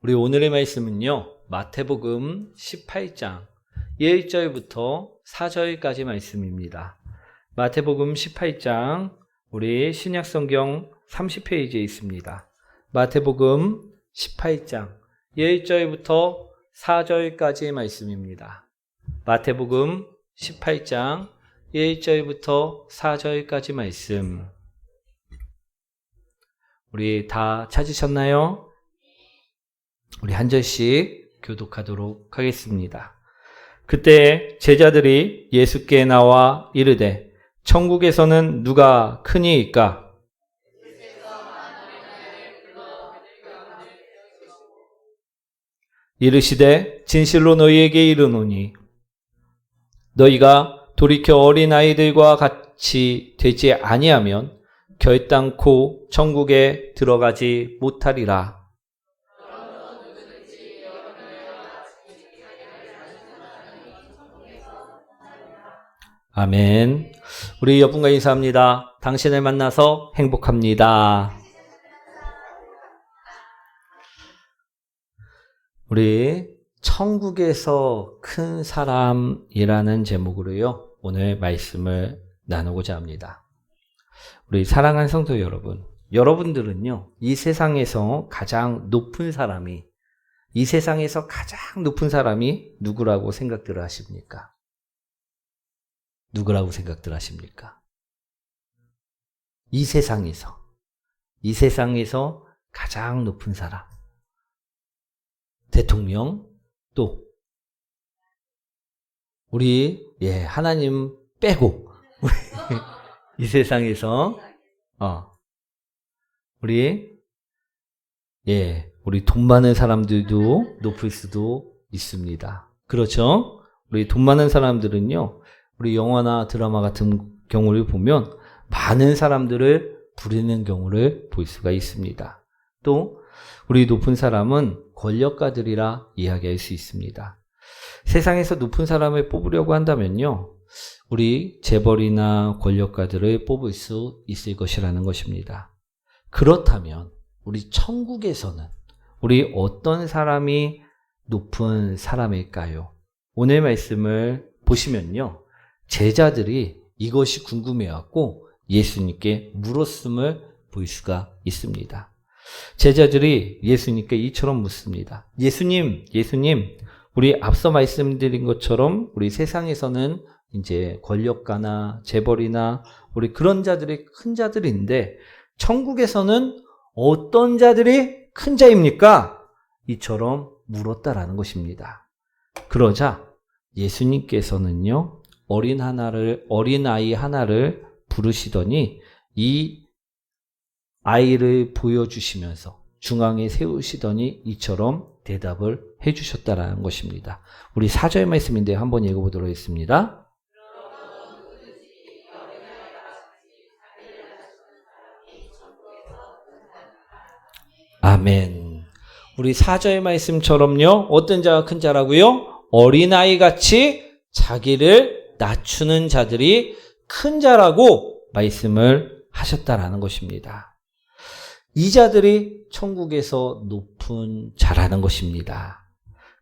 우리 오늘의 말씀은요, 마태복음 18장 1절부터 4절까지 말씀입니다. 마태복음 18장 우리 신약성경 30페이지에 있습니다. 마태복음 18장 1절부터 4절까지 말씀입니다. 마태복음 18장 1절부터 4절까지 말씀. 우리 다 찾으셨나요? 우리 한 절씩 교독하도록 하겠습니다. 그때 제자들이 예수께 나와 이르되 천국에서는 누가 크니이까? 이르시되 진실로 너희에게 이르노니 너희가 돌이켜 어린아이들과 같이 되지 아니하면 결단코 천국에 들어가지 못하리라. 아멘. 우리 여러분과 인사합니다. 당신을 만나서 행복합니다. 우리 천국에서 큰 사람이라는 제목으로요, 오늘 말씀을 나누고자 합니다. 우리 사랑하는 성도 여러분, 여러분들은요, 이 세상에서 가장 높은 사람이, 이 세상에서 가장 높은 사람이 누구라고 생각들 하십니까? 누구라고 생각들 하십니까? 이 세상에서 가장 높은 사람. 대통령, 또, 우리, 하나님 빼고, 우리, 이 세상에서, 우리 돈 많은 사람들도 높을 수도 있습니다. 그렇죠? 우리 돈 많은 사람들은요, 우리 영화나 드라마 같은 경우를 보면 많은 사람들을 부리는 경우를 볼 수가 있습니다. 또 우리 높은 사람은 권력가들이라 이야기할 수 있습니다. 세상에서 높은 사람을 뽑으려고 한다면요, 우리 재벌이나 권력가들을 뽑을 수 있을 것이라는 것입니다. 그렇다면 우리 천국에서는 우리 어떤 사람이 높은 사람일까요? 오늘 말씀을 보시면요, 제자들이 이것이 궁금해갖고 예수님께 물었음을 볼 수가 있습니다. 제자들이 예수님께 이처럼 묻습니다. 예수님, 우리 앞서 말씀드린 것처럼 우리 세상에서는 이제 권력가나 재벌이나 우리 그런 자들이 큰 자들인데 천국에서는 어떤 자들이 큰 자입니까? 이처럼 물었다라는 것입니다. 그러자 예수님께서는요, 어린아이 하나를 부르시더니 이 아이를 보여주시면서 중앙에 세우시더니 이처럼 대답을 해주셨다라는 것입니다. 우리 4절 말씀인데 한번 읽어보도록 하겠습니다. 아멘. 우리 4절 말씀처럼요, 어떤 자가 큰 자라고요? 어린아이 같이 자기를 낮추는 자들이 큰 자라고 말씀을 하셨다라는 것입니다. 이 자들이 천국에서 높은 자라는 것입니다.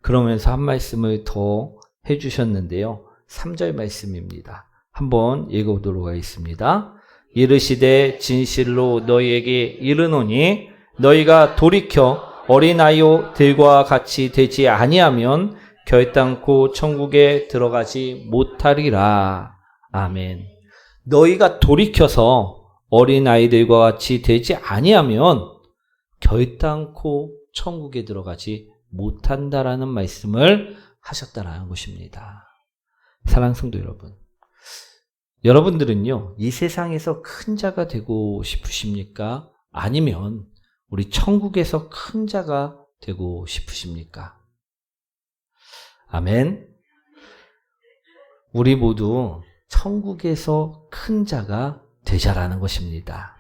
그러면서 한 말씀을 더 해주셨는데요. 3절 말씀입니다. 한번 읽어보도록 하겠습니다. 이르시되 진실로 너희에게 이르노니 너희가 돌이켜 어린아이들과 같이 되지 아니하면 결단코 천국에 들어가지 못하리라. 아멘. 너희가 돌이켜서 어린아이들과 같이 되지 아니하면 결단코 천국에 들어가지 못한다라는 말씀을 하셨다라는 것입니다. 사랑하는 성도 여러분, 여러분들은요, 이 세상에서 큰 자가 되고 싶으십니까? 아니면 우리 천국에서 큰 자가 되고 싶으십니까? 아멘. 우리 모두 천국에서 큰 자가 되자라는 것입니다.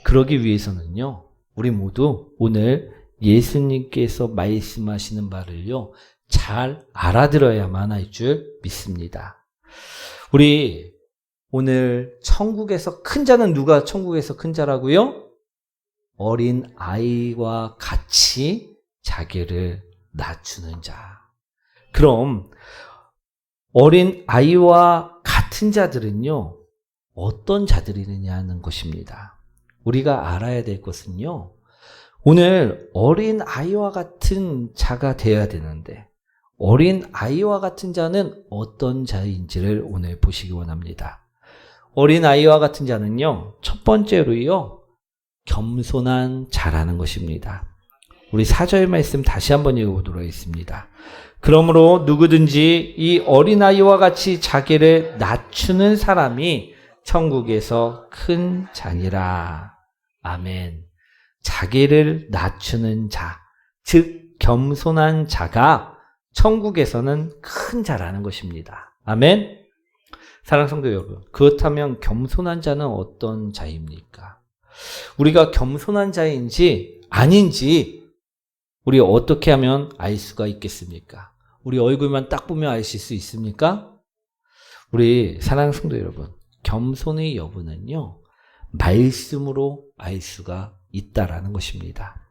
그러기 위해서는요, 우리 모두 오늘 예수님께서 말씀하시는 바를요, 잘 알아들어야만 할 줄 믿습니다. 우리 오늘 천국에서 큰 자는 누가 천국에서 큰 자라고요? 어린 아이와 같이 자기를 낮추는 자. 그럼 어린 아이와 같은 자들은요, 어떤 자들이느냐는 것입니다. 우리가 알아야 될 것은요, 오늘 어린 아이와 같은 자가 되어야 되는데, 어린 아이와 같은 자는 어떤 자인지를 오늘 보시기 원합니다. 어린 아이와 같은 자는요, 첫 번째로요, 겸손한 자라는 것입니다. 우리 4절 말씀 다시 한번 읽어보도록 하겠습니다. 그러므로 누구든지 이 어린아이와 같이 자기를 낮추는 사람이 천국에서 큰 자니라. 아멘. 자기를 낮추는 자, 즉 겸손한 자가 천국에서는 큰 자라는 것입니다. 아멘. 사랑하는 성도 여러분, 그렇다면 겸손한 자는 어떤 자입니까? 우리가 겸손한 자인지 아닌지 우리 어떻게 하면 알 수가 있겠습니까? 우리 얼굴만 딱 보면 아실 수 있습니까? 우리 사랑하는 성도 여러분, 겸손의 여부는요, 말씀으로 알 수가 있다라는 것입니다.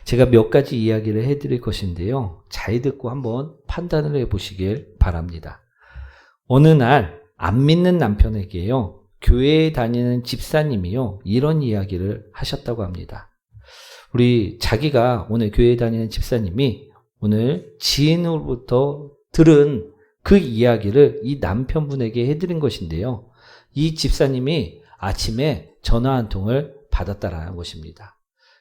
제가 몇 가지 이야기를 해드릴 것인데요, 잘 듣고 한번 판단을 해보시길 바랍니다. 어느 날 안 믿는 남편에게요, 교회에 다니는 집사님이요, 이런 이야기를 하셨다고 합니다. 우리 자기가 오늘 교회에 다니는 집사님이 오늘 지인으로부터 들은 그 이야기를 이 남편분에게 해드린 것인데요, 이 집사님이 아침에 전화 한 통을 받았다라는 것입니다.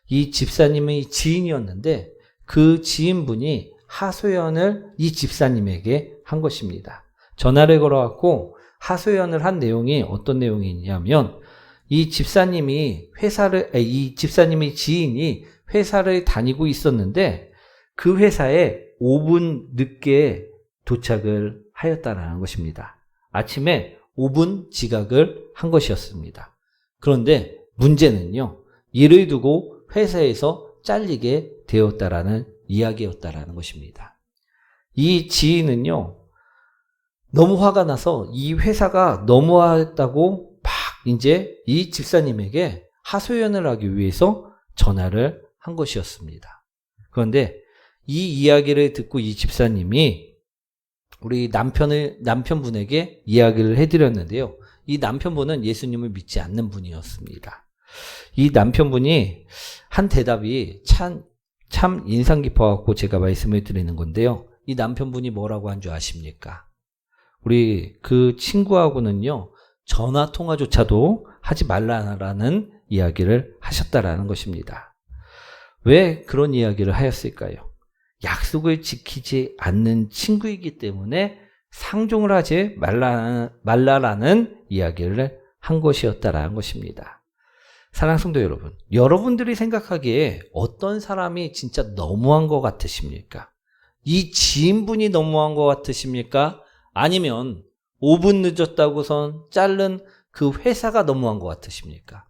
이 집사님의 지인이었는데 그 지인분이 하소연을 이 집사님에게 한 것입니다. 전화를 걸어갖고 하소연을 한 내용이 어떤 내용이냐면, 이 집사님의 지인이 회사를 다니고 있었는데 그 회사에 5분 늦게 도착을 하였다는 것입니다. 아침에 5분 지각을 한 것이었습니다. 그런데 문제는요, 이를 두고 회사에서 잘리게 되었다라는 이야기였다라는 것입니다. 이 지인은요, 너무 화가 나서 이 회사가 너무했다고 막 이제 이 집사님에게 하소연을 하기 위해서 전화를 한 것이었습니다. 그런데 이 이야기를 듣고 이 집사님이 우리 남편분에게 이야기를 해드렸는데요, 이 남편분은 예수님을 믿지 않는 분이었습니다. 이 남편분이 한 대답이 참 인상 깊어갖고 제가 말씀을 드리는 건데요, 이 남편분이 뭐라고 한 줄 아십니까? 우리 그 친구하고는요, 전화 통화조차도 하지 말라는 이야기를 하셨다라는 것입니다. 왜 그런 이야기를 하였을까요? 약속을 지키지 않는 친구이기 때문에 상종을 하지 말라라는 이야기를 한 것이었다라는 것입니다. 사랑하는 성도 여러분, 여러분들이 생각하기에 어떤 사람이 진짜 너무한 것 같으십니까? 이 지인분이 너무한 것 같으십니까? 아니면 5분 늦었다고선 자른 그 회사가 너무한 것 같으십니까?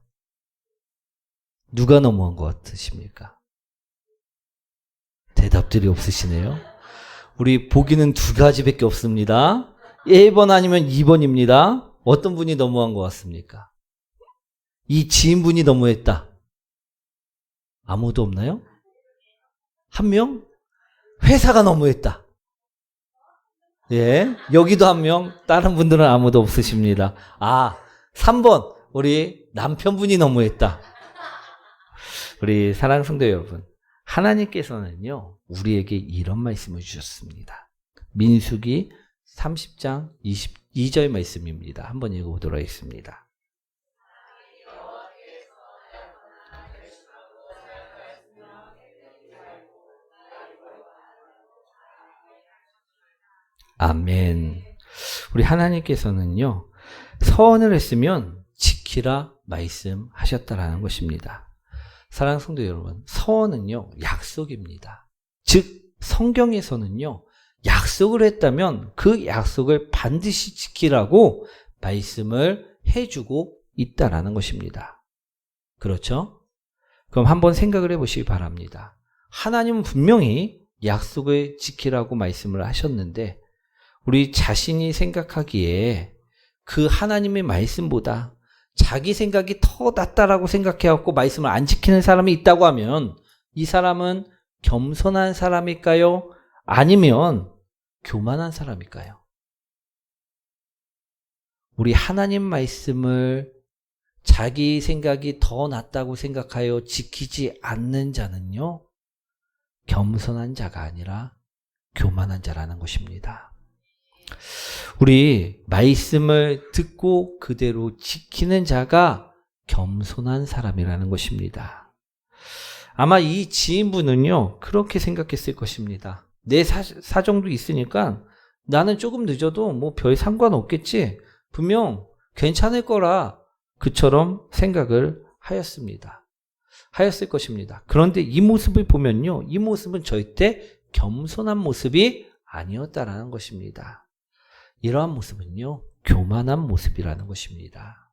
누가 너무한 것 같으십니까? 대답들이 없으시네요. 우리 보기는 두 가지밖에 없습니다. 1번 아니면 2번입니다. 어떤 분이 너무한 것 같습니까? 이 지인분이 너무했다. 아무도 없나요? 한 명? 회사가 너무했다. 예, 여기도 한 명, 다른 분들은 아무도 없으십니다. 3번, 우리 남편분이 너무했다. 우리 사랑하는 성도 여러분, 하나님께서는요, 우리에게 이런 말씀을 주셨습니다. 민수기 30장 22절 말씀입니다. 한번 읽어보도록 하겠습니다. 아멘. 우리 하나님께서는요, 서원을 했으면 지키라 말씀하셨다라는 것입니다. 사랑하는 성도 여러분, 서원은요, 약속입니다. 즉 성경에서는요, 약속을 했다면 그 약속을 반드시 지키라고 말씀을 해주고 있다라는 것입니다. 그렇죠? 그럼 한번 생각을 해보시기 바랍니다. 하나님은 분명히 약속을 지키라고 말씀을 하셨는데, 우리 자신이 생각하기에 그 하나님의 말씀보다 자기 생각이 더 낫다라고 생각해갖고 말씀을 안 지키는 사람이 있다고 하면 이 사람은 겸손한 사람일까요? 아니면 교만한 사람일까요? 우리 하나님 말씀을 자기 생각이 더 낫다고 생각하여 지키지 않는 자는요, 겸손한 자가 아니라 교만한 자라는 것입니다. 우리 말씀을 듣고 그대로 지키는 자가 겸손한 사람이라는 것입니다. 아마 이 지인분은요, 그렇게 생각했을 것입니다. 내 사정도 있으니까 나는 조금 늦어도 뭐 별 상관없겠지. 분명 괜찮을 거라 그처럼 생각을 하였을 것입니다. 그런데 이 모습을 보면요, 이 모습은 절대 겸손한 모습이 아니었다라는 것입니다. 이러한 모습은요, 교만한 모습이라는 것입니다.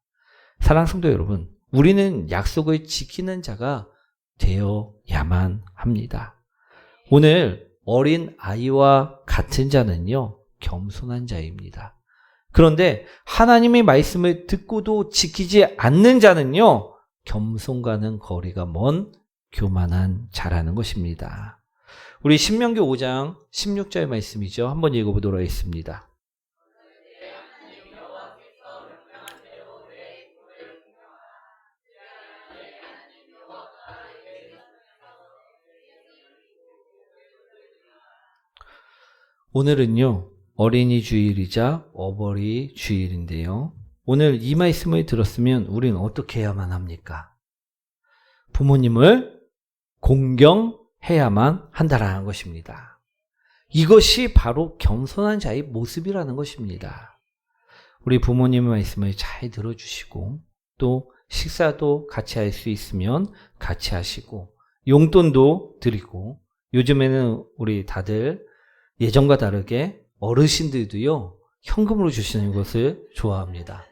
사랑하는 성도 여러분, 우리는 약속을 지키는 자가 되어야만 합니다. 오늘 어린 아이와 같은 자는요, 겸손한 자입니다. 그런데 하나님의 말씀을 듣고도 지키지 않는 자는요, 겸손과는 거리가 먼 교만한 자라는 것입니다. 우리 신명기 5장 16절 말씀이죠. 한번 읽어보도록 하겠습니다. 오늘은요, 어린이 주일이자 어버이 주일인데요. 오늘 이 말씀을 들었으면 우리는 어떻게 해야만 합니까? 부모님을 공경해야만 한다라는 것입니다. 이것이 바로 겸손한 자의 모습이라는 것입니다. 우리 부모님의 말씀을 잘 들어주시고 또 식사도 같이 할 수 있으면 같이 하시고 용돈도 드리고, 요즘에는 우리 다들 예전과 다르게 어르신들도요, 현금으로 주시는 것을 좋아합니다.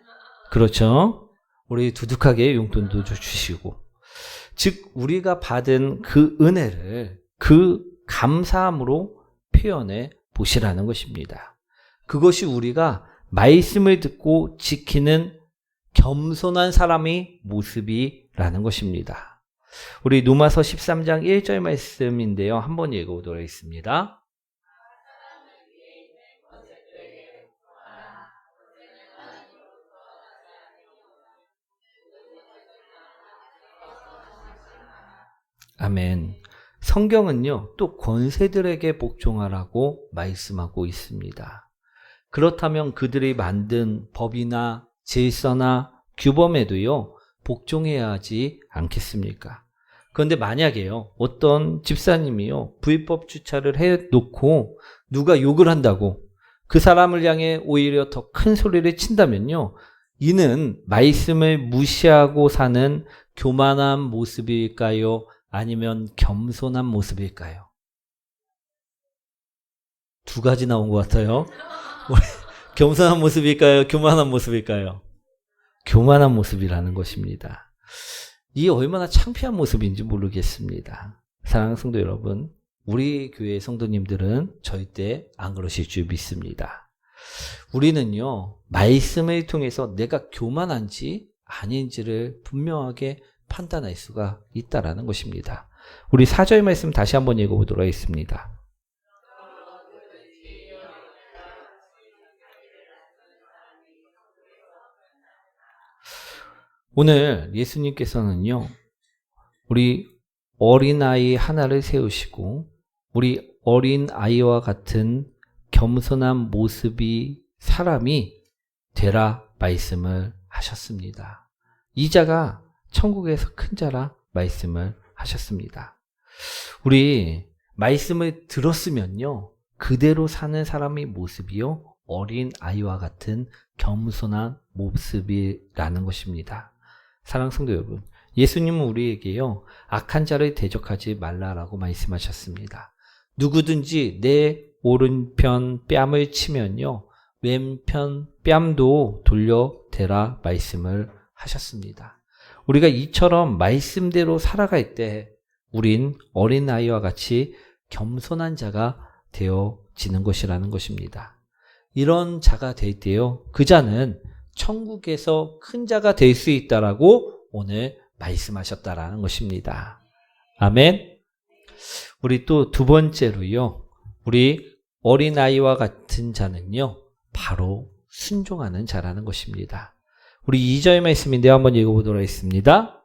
그렇죠? 우리 두둑하게 용돈도 주시고, 즉 우리가 받은 그 은혜를 그 감사함으로 표현해 보시라는 것입니다. 그것이 우리가 말씀을 듣고 지키는 겸손한 사람의 모습이라는 것입니다. 우리 로마서 13장 1절 말씀인데요. 한번 읽어보도록 하겠습니다. 아멘. 성경은요, 또 권세들에게 복종하라고 말씀하고 있습니다. 그렇다면 그들이 만든 법이나 질서나 규범에도요, 복종해야 하지 않겠습니까? 그런데 만약에요, 어떤 집사님이요, 불법 주차를 해놓고 누가 욕을 한다고 그 사람을 향해 오히려 더 큰 소리를 친다면요, 이는 말씀을 무시하고 사는 교만한 모습일까요? 아니면 겸손한 모습일까요? 두 가지 나온 것 같아요. 겸손한 모습일까요? 교만한 모습일까요? 교만한 모습이라는 것입니다. 이게 얼마나 창피한 모습인지 모르겠습니다. 사랑하는 성도 여러분, 우리 교회 성도님들은 절대 안 그러실 줄 믿습니다. 우리는요, 말씀을 통해서 내가 교만한지 아닌지를 분명하게 판단할 수가 있다라는 것입니다. 우리 4절 말씀 다시 한번 읽어보도록 하겠습니다. 오늘 예수님께서는요, 우리 어린아이 하나를 세우시고 우리 어린아이와 같은 겸손한 모습이 사람이 되라 말씀을 하셨습니다. 이 자가 천국에서 큰 자라 말씀을 하셨습니다. 우리 말씀을 들었으면요, 그대로 사는 사람의 모습이요, 어린아이와 같은 겸손한 모습이라는 것입니다. 사랑하는 성도 여러분, 예수님은 우리에게요, 악한 자를 대적하지 말라라고 말씀하셨습니다. 누구든지 내 오른편 뺨을 치면요, 왼편 뺨도 돌려대라 말씀을 하셨습니다. 우리가 이처럼 말씀대로 살아갈 때 우린 어린아이와 같이 겸손한 자가 되어지는 것이라는 것입니다. 이런 자가 될 때요, 그 자는 천국에서 큰 자가 될 수 있다라고 오늘 말씀하셨다라는 것입니다. 아멘. 우리 또 두 번째로요. 우리 어린아이와 같은 자는요. 바로 순종하는 자라는 것입니다. 우리 2절 말씀인데요. 한번 읽어보도록 하겠습니다.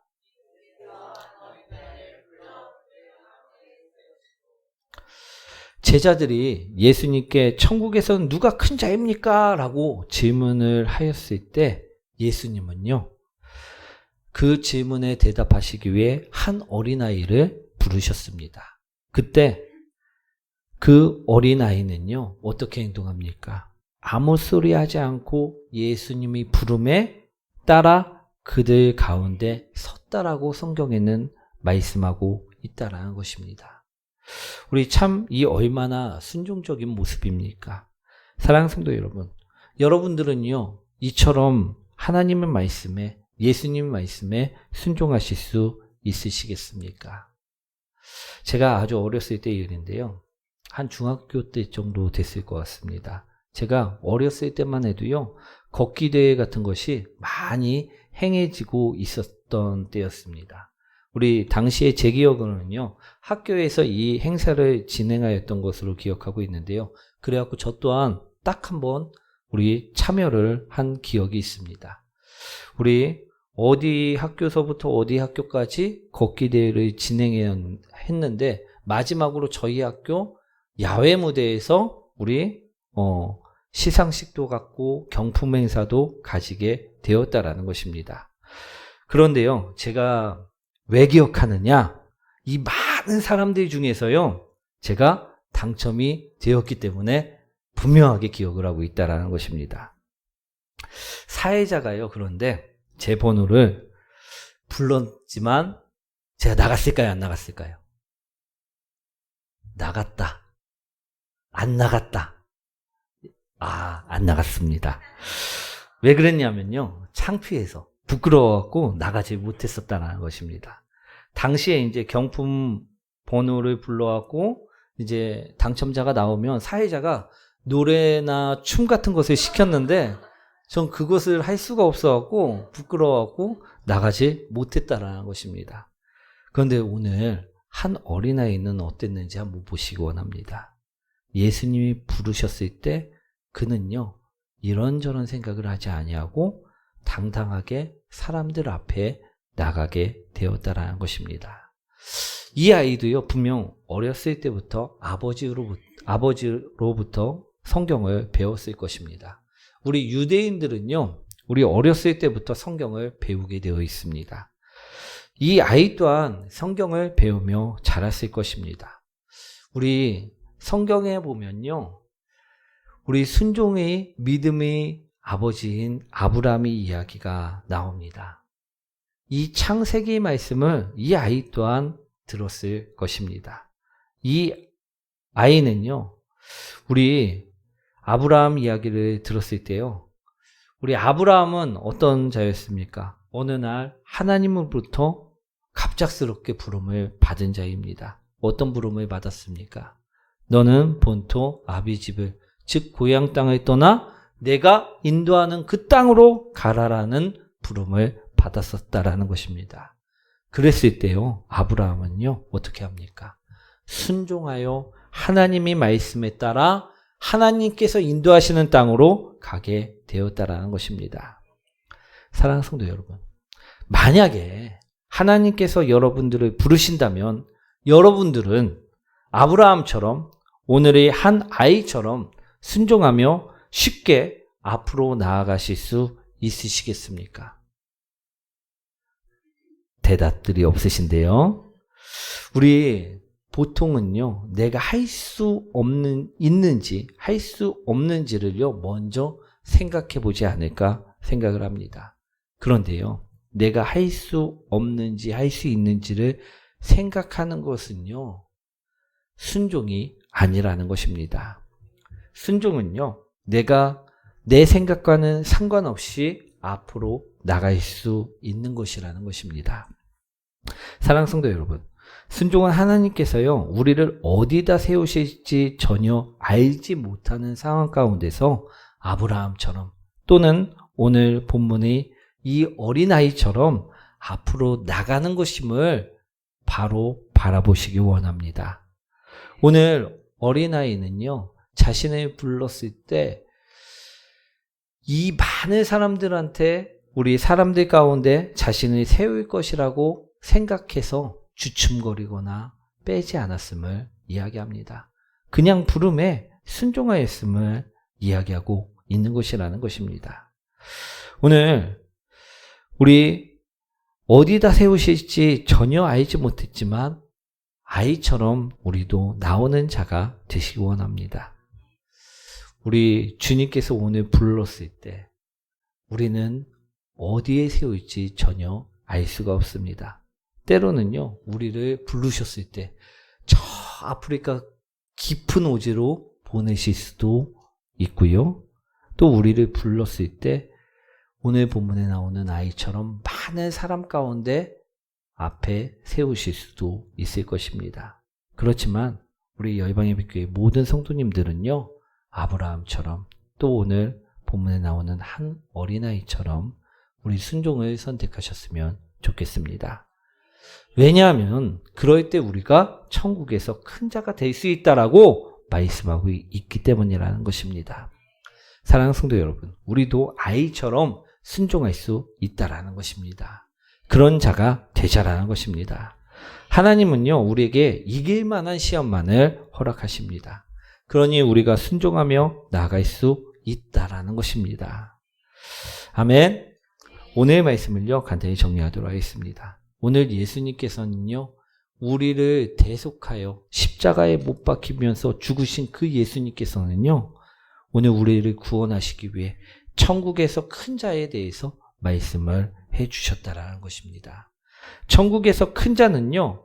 제자들이 예수님께 천국에서는 누가 큰 자입니까? 라고 질문을 하였을 때 예수님은요. 그 질문에 대답하시기 위해 한 어린아이를 부르셨습니다. 그때 그 어린아이는요. 어떻게 행동합니까? 아무 소리 하지 않고 예수님이 부름에 따라 그들 가운데 섰다라고 성경에는 말씀하고 있다라는 것입니다. 우리 참 이 얼마나 순종적인 모습입니까? 사랑하는 성도 여러분, 여러분들은요. 이처럼 하나님의 말씀에 예수님 말씀에 순종하실 수 있으시겠습니까? 제가 아주 어렸을 때 일인데요. 한 중학교 때 정도 됐을 것 같습니다. 제가 어렸을 때만 해도요. 걷기 대회 같은 것이 많이 행해지고 있었던 때였습니다. 우리 당시에 제 기억으로는요. 학교에서 이 행사를 진행하였던 것으로 기억하고 있는데요. 그래갖고 저 또한 딱 한 번 우리 참여를 한 기억이 있습니다. 우리 어디 학교서부터 어디 학교까지 걷기 대회를 진행했는데 마지막으로 저희 학교 야외 무대에서 우리 시상식도 갖고 경품 행사도 가지게 되었다라는 것입니다. 그런데요, 제가 왜 기억하느냐? 이 많은 사람들 중에서요, 제가 당첨이 되었기 때문에 분명하게 기억을 하고 있다라는 것입니다. 사회자가요, 그런데 제 번호를 불렀지만 제가 나갔을까요? 안 나갔을까요? 나갔다. 안 나갔다. 안 나갔습니다. 왜 그랬냐면요. 창피해서 부끄러워갖고 나가지 못했었다는 것입니다. 당시에 이제 경품 번호를 불러갖고 이제 당첨자가 나오면 사회자가 노래나 춤 같은 것을 시켰는데 전 그것을 할 수가 없어갖고 부끄러워갖고 나가지 못했다라는 것입니다. 그런데 오늘 한 어린아이는 어땠는지 한번 보시기 원합니다. 예수님이 부르셨을 때 그는요 이런저런 생각을 하지 아니하고 당당하게 사람들 앞에 나가게 되었다라는 것입니다. 이 아이도요 분명 어렸을 때부터 아버지로부터 성경을 배웠을 것입니다. 우리 유대인들은요 우리 어렸을 때부터 성경을 배우게 되어 있습니다. 이 아이 또한 성경을 배우며 자랐을 것입니다. 우리 성경에 보면요 우리 순종의 믿음의 아버지인 아브라함의 이야기가 나옵니다. 이 창세기 말씀을 이 아이 또한 들었을 것입니다. 이 아이는요 우리 아브라함 이야기를 들었을 때요 우리 아브라함은 어떤 자였습니까? 어느 날 하나님으로부터 갑작스럽게 부름을 받은 자입니다. 어떤 부름을 받았습니까? 너는 본토 아비 집을 즉 고향 땅을 떠나 내가 인도하는 그 땅으로 가라라는 부름을 받았었다라는 것입니다. 그랬을 때요 아브라함은요 어떻게 합니까? 순종하여 하나님의 말씀에 따라 하나님께서 인도하시는 땅으로 가게 되었다라는 것입니다. 사랑하는 성도 여러분, 만약에 하나님께서 여러분들을 부르신다면 여러분들은 아브라함처럼 오늘의 한 아이처럼 순종하며 쉽게 앞으로 나아가실 수 있으시겠습니까? 대답들이 없으신데요. 우리 보통은요, 내가 할 수 있는지, 할 수 없는지를요, 먼저 생각해 보지 않을까 생각을 합니다. 그런데요, 내가 할 수 없는지, 할 수 있는지를 생각하는 것은요, 순종이 아니라는 것입니다. 순종은요, 내가 내 생각과는 상관없이 앞으로 나갈 수 있는 것이라는 것입니다. 사랑하는 성도 여러분, 순종은 하나님께서요, 우리를 어디다 세우실지 전혀 알지 못하는 상황 가운데서 아브라함처럼 또는 오늘 본문의 이 어린아이처럼 앞으로 나가는 것임을 바로 바라보시기 원합니다. 오늘 어린아이는요, 자신을 불렀을 때 이 많은 사람들한테, 우리 사람들 가운데 자신을 세울 것이라고 생각해서 주춤거리거나 빼지 않았음을 이야기합니다. 그냥 부름에 순종하였음을 이야기하고 있는 것이라는 것입니다. 오늘 우리 어디다 세우실지 전혀 알지 못했지만 아이처럼 우리도 나오는 자가 되시기 원합니다. 우리 주님께서 오늘 불렀을 때 우리는 어디에 세울지 전혀 알 수가 없습니다. 때로는요, 우리를 부르셨을 때 저 아프리카 깊은 오지로 보내실 수도 있고요. 또 우리를 불렀을 때 오늘 본문에 나오는 아이처럼 많은 사람 가운데 앞에 세우실 수도 있을 것입니다. 그렇지만 우리 열방예배교회 모든 성도님들은요, 아브라함처럼 또 오늘 본문에 나오는 한 어린아이처럼 우리 순종을 선택하셨으면 좋겠습니다. 왜냐하면 그럴 때 우리가 천국에서 큰 자가 될 수 있다라고 말씀하고 있기 때문이라는 것입니다. 사랑하는 성도 여러분, 우리도 아이처럼 순종할 수 있다라는 것입니다. 그런 자가 되자라는 것입니다. 하나님은요, 우리에게 이길 만한 시험만을 허락하십니다. 그러니 우리가 순종하며 나아갈 수 있다라는 것입니다. 아멘. 오늘 말씀을요, 간단히 정리하도록 하겠습니다. 오늘 예수님께서는요, 우리를 대속하여 십자가에 못 박히면서 죽으신 그 예수님께서는요, 오늘 우리를 구원하시기 위해 천국에서 큰 자에 대해서 말씀을 해주셨다라는 것입니다. 천국에서 큰 자는요,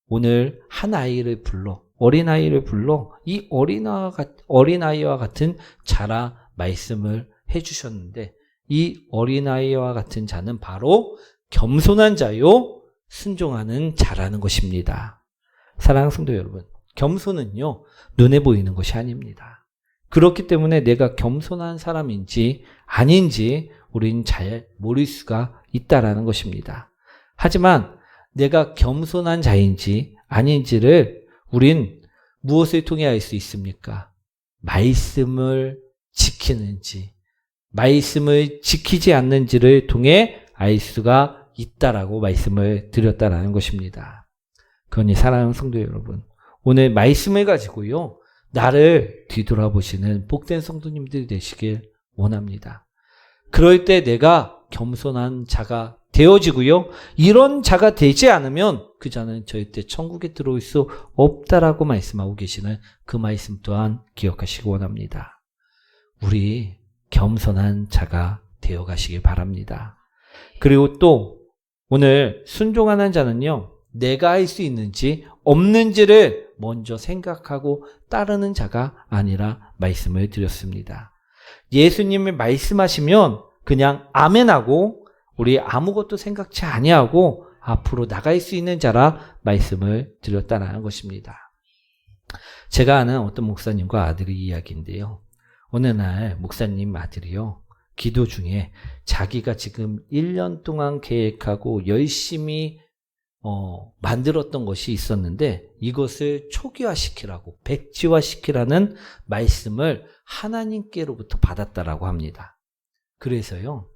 오늘 한 아이를 불러, 어린아이를 불러 이 어린아이와 같은 자라 말씀을 해주셨는데, 이 어린아이와 같은 자는 바로 겸손한 자요, 순종하는 자라는 것입니다. 사랑하는 성도 여러분, 겸손은요, 눈에 보이는 것이 아닙니다. 그렇기 때문에 내가 겸손한 사람인지 아닌지 우리는 잘 모를 수가 있다라는 것입니다. 하지만 내가 겸손한 자인지 아닌지를 우린 무엇을 통해 알 수 있습니까? 말씀을 지키는지, 말씀을 지키지 않는지를 통해 알 수가 있다라고 말씀을 드렸다라는 것입니다. 그러니 사랑하는 성도 여러분, 오늘 말씀을 가지고요, 나를 뒤돌아보시는 복된 성도님들이 되시길 원합니다. 그럴 때 내가 겸손한 자가 되어지고요, 이런 자가 되지 않으면 그 자는 절대 천국에 들어올 수 없다라고 말씀하고 계시는 그 말씀 또한 기억하시기 원합니다. 우리 겸손한 자가 되어가시길 바랍니다. 그리고 또 오늘 순종하는 자는요, 내가 할 수 있는지 없는지를 먼저 생각하고 따르는 자가 아니라 말씀을 드렸습니다. 예수님이 말씀하시면 그냥 아멘하고 우리 아무것도 생각지 아니하고 앞으로 나갈 수 있는 자라 말씀을 드렸다는 것입니다. 제가 아는 어떤 목사님과 아들의 이야기인데요. 어느 날 목사님 아들이요, 기도 중에 자기가 지금 1년 동안 계획하고 열심히 만들었던 것이 있었는데 이것을 초기화시키라고, 백지화시키라는 말씀을 하나님께로부터 받았다라고 합니다. 그래서요,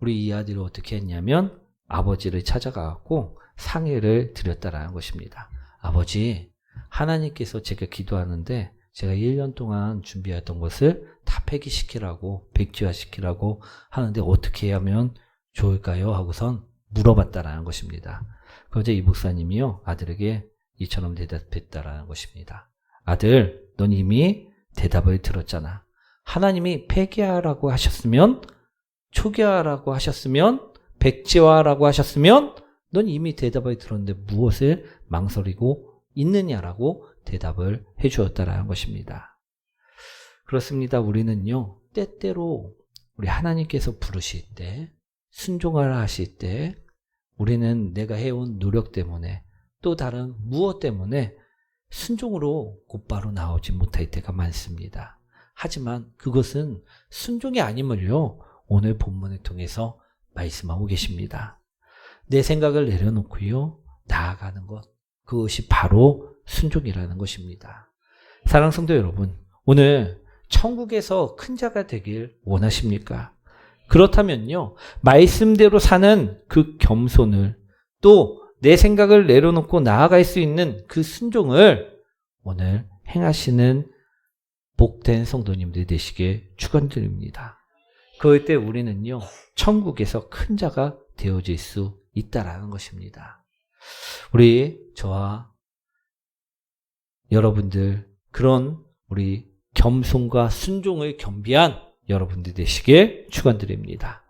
우리 이 아들이 어떻게 했냐면 아버지를 찾아가고 상의를 드렸다라는 것입니다. 아버지, 하나님께서 제가 기도하는데 제가 1년 동안 준비했던 것을 다 폐기시키라고, 백지화시키라고 하는데 어떻게 하면 좋을까요? 하고선 물어봤다라는 것입니다. 그런데 이 목사님이요, 아들에게 이처럼 대답했다라는 것입니다. 아들, 넌 이미 대답을 들었잖아. 하나님이 폐기하라고 하셨으면, 초기화라고 하셨으면, 백지화라고 하셨으면 넌 이미 대답을 들었는데 무엇을 망설이고 있느냐라고 대답을 해주었다라는 것입니다. 그렇습니다. 우리는요, 때때로 우리 하나님께서 부르실 때, 순종하라 하실 때 우리는 내가 해온 노력 때문에 또 다른 무엇 때문에 순종으로 곧바로 나오지 못할 때가 많습니다. 하지만 그것은 순종이 아님을요, 오늘 본문을 통해서 말씀하고 계십니다. 내 생각을 내려놓고요, 나아가는 것, 그것이 바로 순종이라는 것입니다. 사랑하는 성도 여러분, 오늘 천국에서 큰 자가 되길 원하십니까? 그렇다면요, 말씀대로 사는 그 겸손을, 또 내 생각을 내려놓고 나아갈 수 있는 그 순종을 오늘 행하시는 복된 성도님들 되시길 축원드립니다. 그럴 때 우리는요, 천국에서 큰 자가 되어질 수 있다라는 것입니다. 우리 저와 여러분들, 그런 우리 겸손과 순종을 겸비한 여러분들 되시길 축원드립니다.